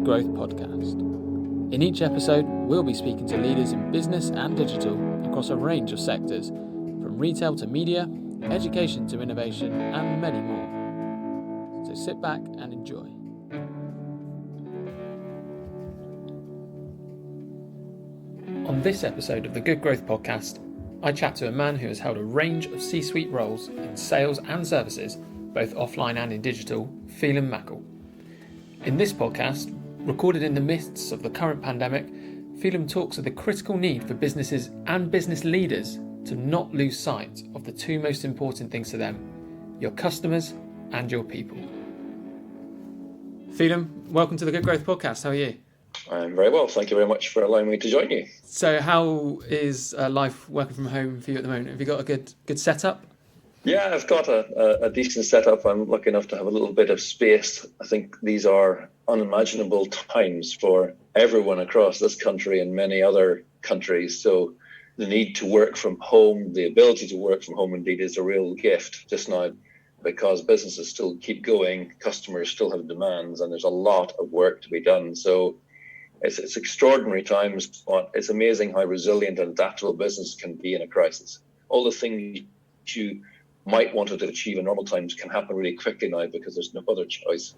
Good Growth podcast. In each episode, we'll be speaking to leaders in business and digital across a range of sectors, from retail to media, education to innovation, and many more. So sit back and enjoy. On this episode of the Good Growth podcast, I chat to a man who has held a range of C-suite roles in sales and services, both offline and in digital, Feilim Mackle. In this podcast, recorded in the midst of the current pandemic, Feilim talks of the critical need for businesses and business leaders to not lose sight of the two most important things to them, your customers and your people. Feilim, welcome to the Good Growth podcast. How are you? I'm very well. Thank you very much for allowing me to join you. So how is life working from home for you at the moment? Have you got a good setup? Yeah, I've got a decent setup. I'm lucky enough to have a little bit of space. I think these are unimaginable times for everyone across this country and many other countries. So the need to work from home, the ability to work from home indeed is a real gift just now, because businesses still keep going, customers still have demands, and there's a lot of work to be done. So it's extraordinary times, but it's amazing how resilient and adaptable business can be in a crisis. All the things you might want to achieve in normal times can happen really quickly now because there's no other choice.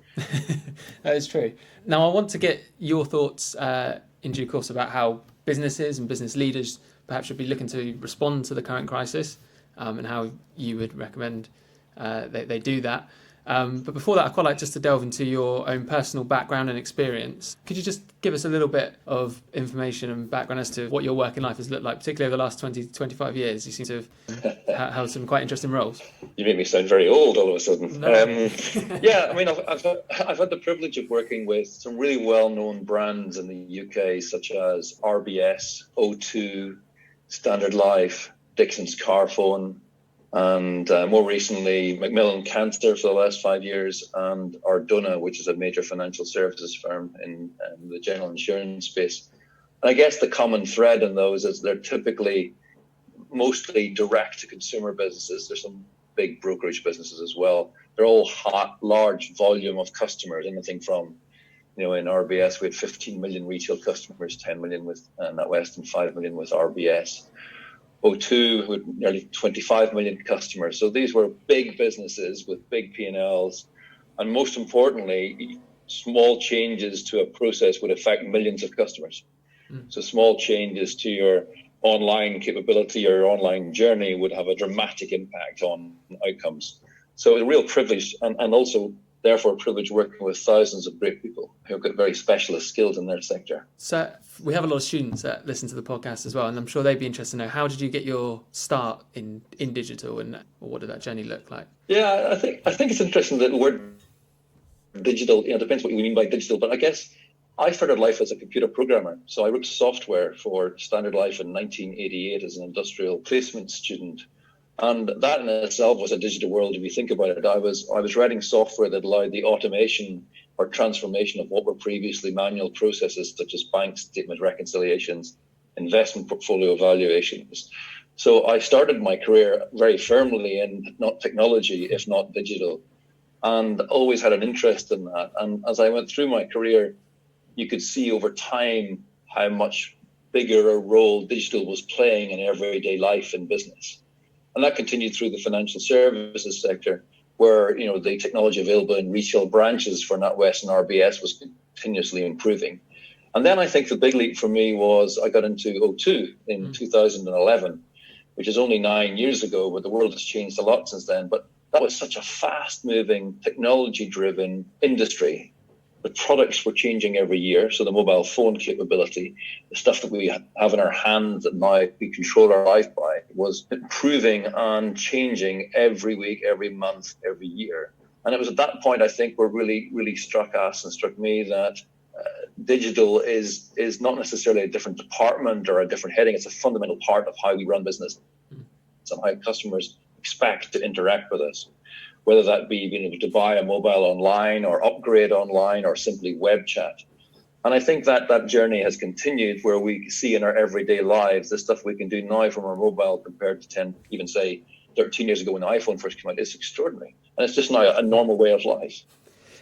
That is true. Now, I want to get your thoughts in due course about how businesses and business leaders perhaps should be looking to respond to the current crisis, and how you would recommend they do that. But before that, I'd quite like just to delve into your own personal background and experience. Could you just give us a little bit of information and background as to what your working life has looked like, particularly over the last 20, 25 years? You seem to have held some quite interesting roles. You make me sound very old all of a sudden. No. Yeah, I mean, I've had the privilege of working with some really well-known brands in the UK, such as RBS, O2, Standard Life, Dixons Carphone, and more recently Macmillan Cancer for the last 5 years, and Aegon, which is a major financial services firm in the general insurance space. And I guess the common thread in those is they're typically mostly direct to consumer businesses. There's some big brokerage businesses as well. They're all hot, large volume of customers, anything from, in RBS we had 15 million retail customers, 10 million with NatWest and 5 million with RBS. O2 with nearly 25 million customers. So these were big businesses with big P&Ls. And most importantly, small changes to a process would affect millions of customers. So small changes to your online capability or your online journey would have a dramatic impact on outcomes. So a real privilege, and also therefore a privilege working with thousands of great people who've got very specialist skills in their sector. So we have a lot of students that listen to the podcast as well, and I'm sure they'd be interested to know, how did you get your start in digital, and what did that journey look like? Yeah, I think it's interesting that the word digital, it depends what you mean by digital, but I guess I started life as a computer programmer. So I wrote software for Standard Life in 1988 as an industrial placement student. And that in itself was a digital world. If you think about it, I was writing software that allowed the automation or transformation of what were previously manual processes, such as bank statement reconciliations, investment portfolio evaluations. So I started my career very firmly in not technology, if not digital, and always had an interest in that. And as I went through my career, you could see over time how much bigger a role digital was playing in everyday life and business. And that continued through the financial services sector, where the technology available in retail branches for NatWest and RBS was continuously improving. And then I think the big leap for me was I got into O2 in 2011, which is only 9 years ago, but the world has changed a lot since then. But that was such a fast-moving, technology-driven industry. The products were changing every year. So the mobile phone capability, the stuff that we have in our hands that now we control our life by, was improving and changing every week, every month, every year. And it was at that point, I think, where really struck us and struck me that digital is not necessarily a different department or a different heading. It's a fundamental part of how we run business and how customers expect to interact with us, whether that be being able to buy a mobile online or upgrade online or simply web chat. And I think that journey has continued, where we see in our everyday lives the stuff we can do now from our mobile compared to 10, even say 13 years ago when the iPhone first came out. It's extraordinary. And it's just now a normal way of life.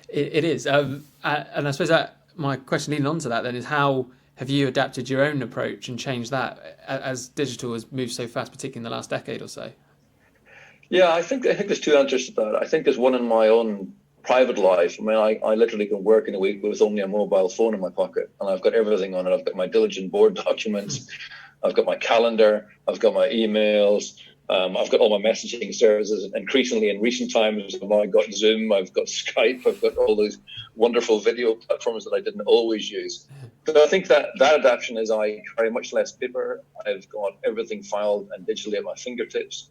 It is. And I suppose that my question leading on to that then is, how have you adapted your own approach and changed that as digital has moved so fast, particularly in the last decade or so? Yeah, I think there's two answers to that. I think there's one in my own private life. I mean, I literally can work in a week with only a mobile phone in my pocket, and I've got everything on it. I've got my diligent board documents, I've got my calendar, I've got my emails, I've got all my messaging services. Increasingly, in recent times, I've now got Zoom, I've got Skype, I've got all those wonderful video platforms that I didn't always use. So I think that adaptation is I carry much less paper. I've got everything filed and digitally at my fingertips.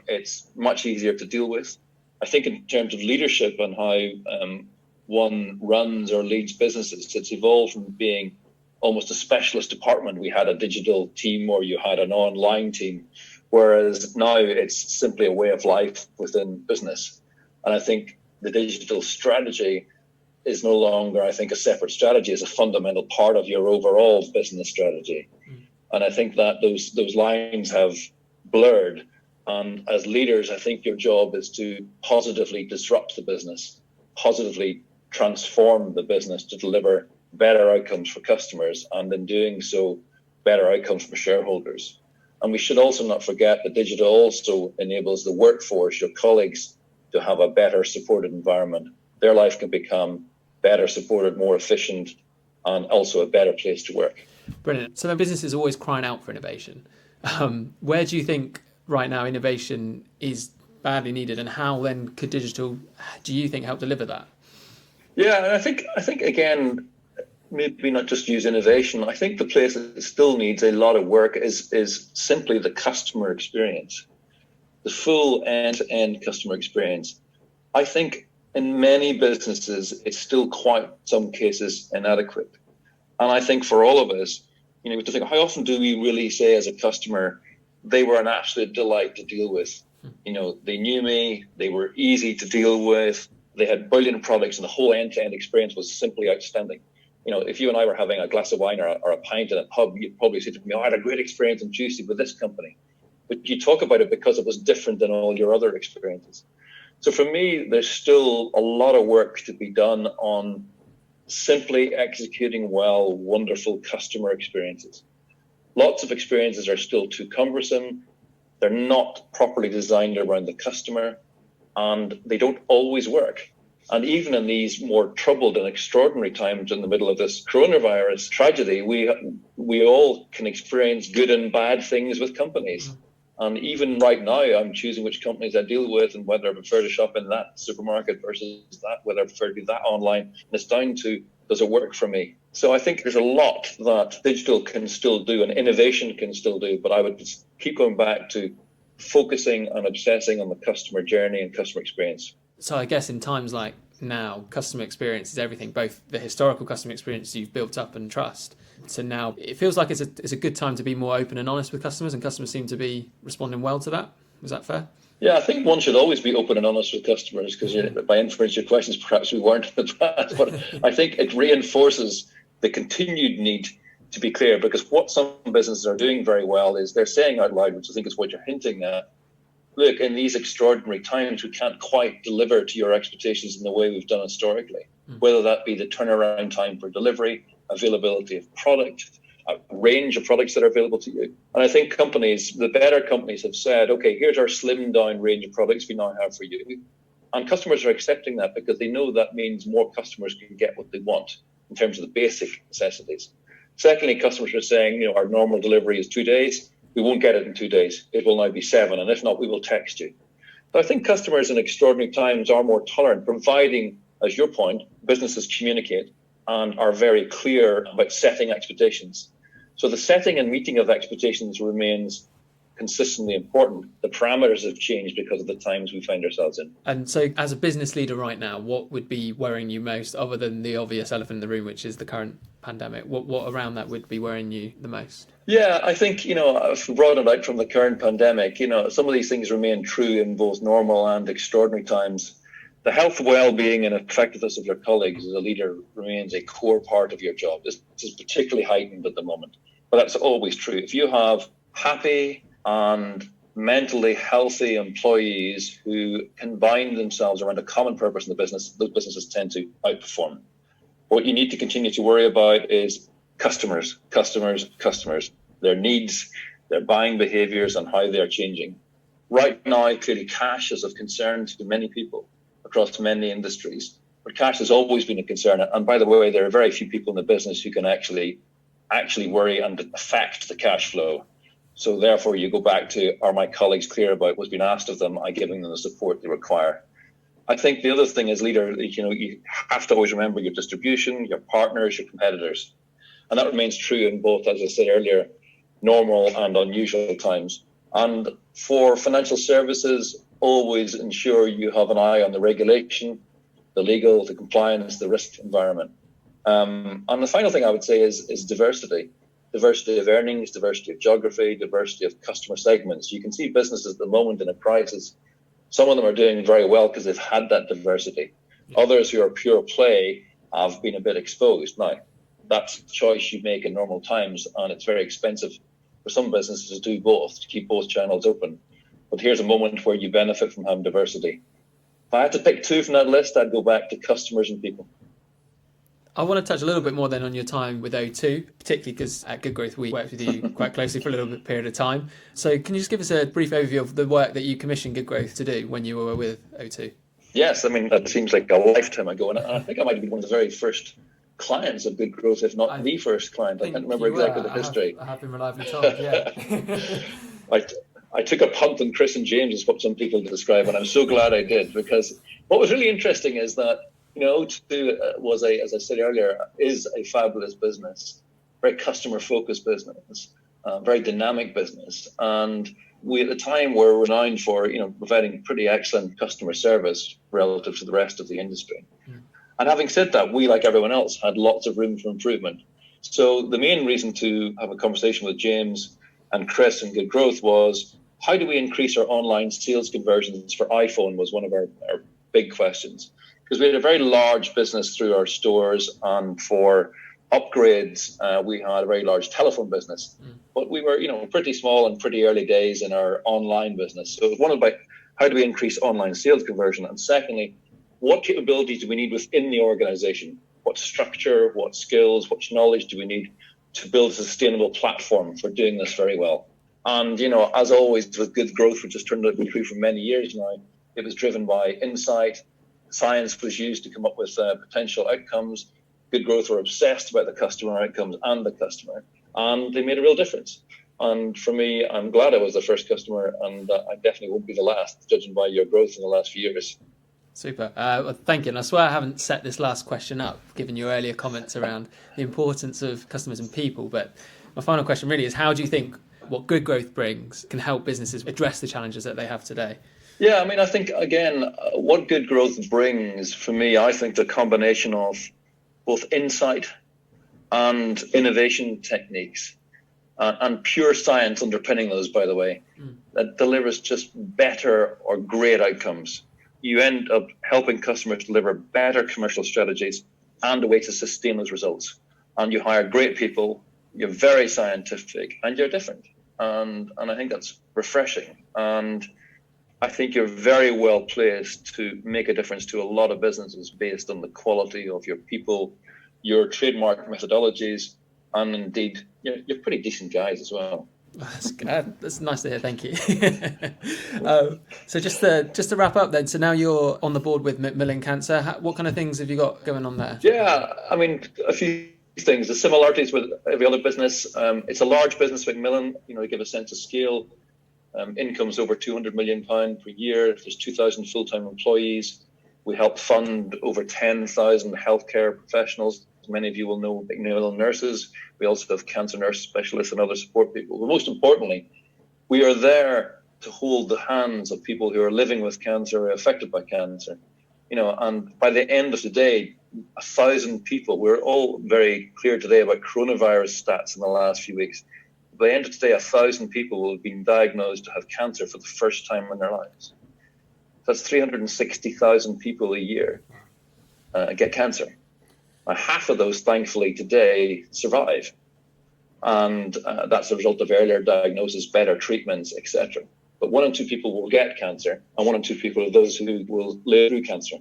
It's much easier to deal with. I think in terms of leadership and how one runs or leads businesses, it's evolved from being almost a specialist department. We had a digital team or you had an online team, whereas now it's simply a way of life within business. And I think the digital strategy is no longer, I think, a separate strategy. It's a fundamental part of your overall business strategy. And I think that those lines have blurred. And as leaders, I think your job is to positively disrupt the business, positively transform the business to deliver better outcomes for customers, and in doing so, better outcomes for shareholders. And we should also not forget that digital also enables the workforce, your colleagues, to have a better supported environment. Their life can become better supported, more efficient, and also a better place to work. Brilliant. So the business is always crying out for innovation. Where do you think right now innovation is badly needed, and how then could digital, do you think, help deliver that? Yeah, and I think again, maybe not just use innovation. I think the place that still needs a lot of work is simply the customer experience, the full end-to-end customer experience. I think in many businesses, it's still quite, some cases, inadequate. And I think for all of us, we have to think, how often do we really say as a customer, they were an absolute delight to deal with? They knew me, they were easy to deal with, they had brilliant products, and the whole end-to-end experience was simply outstanding. If you and I were having a glass of wine or a pint in a pub, you'd probably say to me, I had a great experience on Tuesday with this company. But you talk about it because it was different than all your other experiences. So for me, there's still a lot of work to be done on simply executing well, wonderful customer experiences. Lots of experiences are still too cumbersome. They're not properly designed around the customer, and they don't always work. And even in these more troubled and extraordinary times in the middle of this coronavirus tragedy, we all can experience good and bad things with companies. And even right now, I'm choosing which companies I deal with and whether I prefer to shop in that supermarket versus that, whether I prefer to do that online. And it's down to, does it work for me? So I think there's a lot that digital can still do and innovation can still do, but I would just keep going back to focusing and obsessing on the customer journey and customer experience. So I guess in times like now, customer experience is everything, both the historical customer experience you've built up and trust. So now it feels like it's a good time to be more open and honest with customers, and customers seem to be responding well to that. Is that fair? Yeah, I think one should always be open and honest with customers, because by inference, your questions perhaps we weren't in the past. But I think it reinforces the continued need to be clear, because what some businesses are doing very well is they're saying out loud, which I think is what you're hinting at, look, in these extraordinary times, we can't quite deliver to your expectations in the way we've done historically, whether that be the turnaround time for delivery, availability of product, a range of products that are available to you. And I think companies, the better companies, have said, okay, here's our slimmed down range of products we now have for you. And customers are accepting that because they know that means more customers can get what they want in terms of the basic necessities. Secondly, customers are saying, our normal delivery is 2 days. We won't get it in 2 days. It will now be 7. And if not, we will text you. So I think customers in extraordinary times are more tolerant, providing, as your point, businesses communicate and are very clear about setting expectations. So the setting and meeting of expectations remains consistently important. The parameters have changed because of the times we find ourselves in. And so as a business leader right now, what would be worrying you most, other than the obvious elephant in the room, which is the current pandemic? What around that would be worrying you the most? Yeah, I think, I've brought it out from the current pandemic. Some of these things remain true in both normal and extraordinary times. The health, well-being and effectiveness of your colleagues as a leader remains a core part of your job. This is particularly heightened at the moment, but that's always true. If you have happy and mentally healthy employees who can bind themselves around a common purpose in the business, those businesses tend to outperform. What you need to continue to worry about is customers, their needs, their buying behaviors, and how they're changing. Right now, clearly cash is of concern to many people across many industries, but cash has always been a concern. And by the way, there are very few people in the business who can actually worry and affect the cash flow. So therefore, you go back to, are my colleagues clear about what's been asked of them? Am I giving them the support they require? I think the other thing as leader, you have to always remember your distribution, your partners, your competitors. And that remains true in both, as I said earlier, normal and unusual times. And for financial services, always ensure you have an eye on the regulation, the legal, the compliance, the risk environment. And the final thing I would say is diversity. Diversity of earnings, diversity of geography, diversity of customer segments. You can see businesses at the moment in a crisis. Some of them are doing very well because they've had that diversity. Others who are pure play have been a bit exposed. Now, that's a choice you make in normal times, and it's very expensive for some businesses to do both, to keep both channels open. But here's a moment where you benefit from having diversity. If I had to pick two from that list, I'd go back to customers and people. I want to touch a little bit more then on your time with O2, particularly because at Good Growth we worked with you quite closely for a little bit period of time. So can you just give us a brief overview of the work that you commissioned Good Growth to do when you were with O2? Yes, I mean, that seems like a lifetime ago. And I think I might have been one of the very first clients of Good Growth, if not the first client. I can't remember exactly the history. I have been reliably told, yeah. I took a punt on Chris and James, is what some people describe, and I'm so glad I did, because what was really interesting is that, O2 was as I said earlier, is a fabulous business, very customer-focused business, very dynamic business. And we at the time were renowned for, providing pretty excellent customer service relative to the rest of the industry. Mm. And having said that, we, like everyone else, had lots of room for improvement. So the main reason to have a conversation with James and Chris and Good Growth was, how do we increase our online sales conversions for iPhone was one of our big questions. Because we had a very large business through our stores, and for upgrades, we had a very large telephone business. Mm. But we were, pretty small and pretty early days in our online business. So it was one about how do we increase online sales conversion? And secondly, what capabilities do we need within the organization? What structure, what skills, what knowledge do we need to build a sustainable platform for doing this very well? And, as always with Good Growth, which has turned out to be true for many years now, it was driven by insight. Science was used to come up with potential outcomes. Good Growth were obsessed about the customer outcomes and the customer, and they made a real difference. And for me, I'm glad I was the first customer, and I definitely won't be the last, judging by your growth in the last few years. Super. Well, thank you. And I swear I haven't set this last question up, given your earlier comments around the importance of customers and people. But my final question really is, how do you think what Good Growth brings can help businesses address the challenges that they have today? Yeah, I mean, I think, again, what Good Growth brings, for me, I think the combination of both insight and innovation techniques and pure science underpinning those, by the way, that delivers just better or great outcomes. You end up helping customers deliver better commercial strategies and a way to sustain those results. And you hire great people, you're very scientific, and you're different. And I think that's refreshing. And I think you're very well placed to make a difference to a lot of businesses based on the quality of your people, your trademark methodologies, and indeed, you're pretty decent guys as well. That's nice to hear. Thank you. So just to wrap up then, so now you're on the board with Macmillan Cancer. What kind of things have you got going on there? Yeah, I mean, a few things. The similarities with every other business. It's a large business, Macmillan, to give a sense of scale. Income's over £200 million per year. There's 2,000 full-time employees. We help fund over 10,000 healthcare professionals. As many of you will know, Macmillan nurses. We also have cancer nurse specialists and other support people. But most importantly, we are there to hold the hands of people who are living with cancer or affected by cancer. And by the end of the day, 1,000 people, we're all very clear today about coronavirus stats in the last few weeks. By the end of today, 1,000 people will have been diagnosed to have cancer for the first time in their lives. That's 360,000 people a year get cancer. Half of those, thankfully, today survive. And that's a result of earlier diagnosis, better treatments, etc. But 1 in 2 people will get cancer, and 1 in 2 people are those who will live through cancer.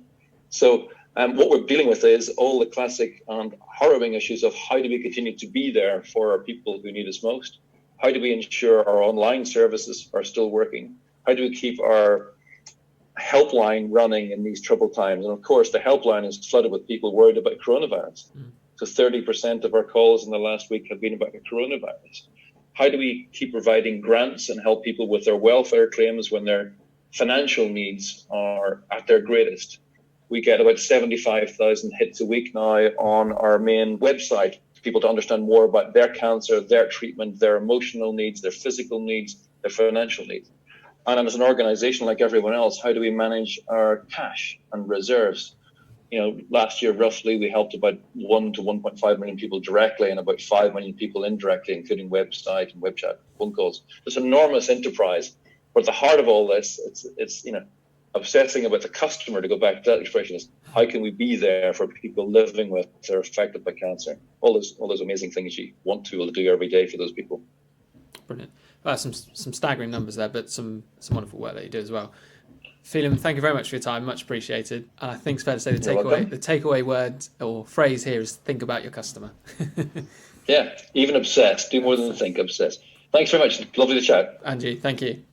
So What we're dealing with is all the classic and harrowing issues of how do we continue to be there for our people who need us most? How do we ensure our online services are still working? How do we keep our helpline running in these troubled times? And of course, the helpline is flooded with people worried about coronavirus. So 30% of our calls in the last week have been about coronavirus. How do we keep providing grants and help people with their welfare claims when their financial needs are at their greatest? We get about 75,000 hits a week now on our main website for people to understand more about their cancer, their treatment, their emotional needs, their physical needs, their financial needs. And as an organization like everyone else, how do we manage our cash and reserves? Last year, roughly, we helped about 1 to 1.5 million people directly and about 5 million people indirectly, including website and web chat, phone calls. It's an enormous enterprise. But at the heart of all this, it's obsessing about the customer, to go back to that expression, is how can we be there for people living with or affected by cancer? All those amazing things you want to be able to do every day for those people. Brilliant. Some staggering numbers there, but some wonderful work that you do as well. Feilim, thank you very much for your time. Much appreciated. And I think it's fair to say the takeaway word or phrase here is think about your customer. Yeah, even obsess. Do more than think, obsess. Thanks very much. Lovely to chat. Angie, thank you.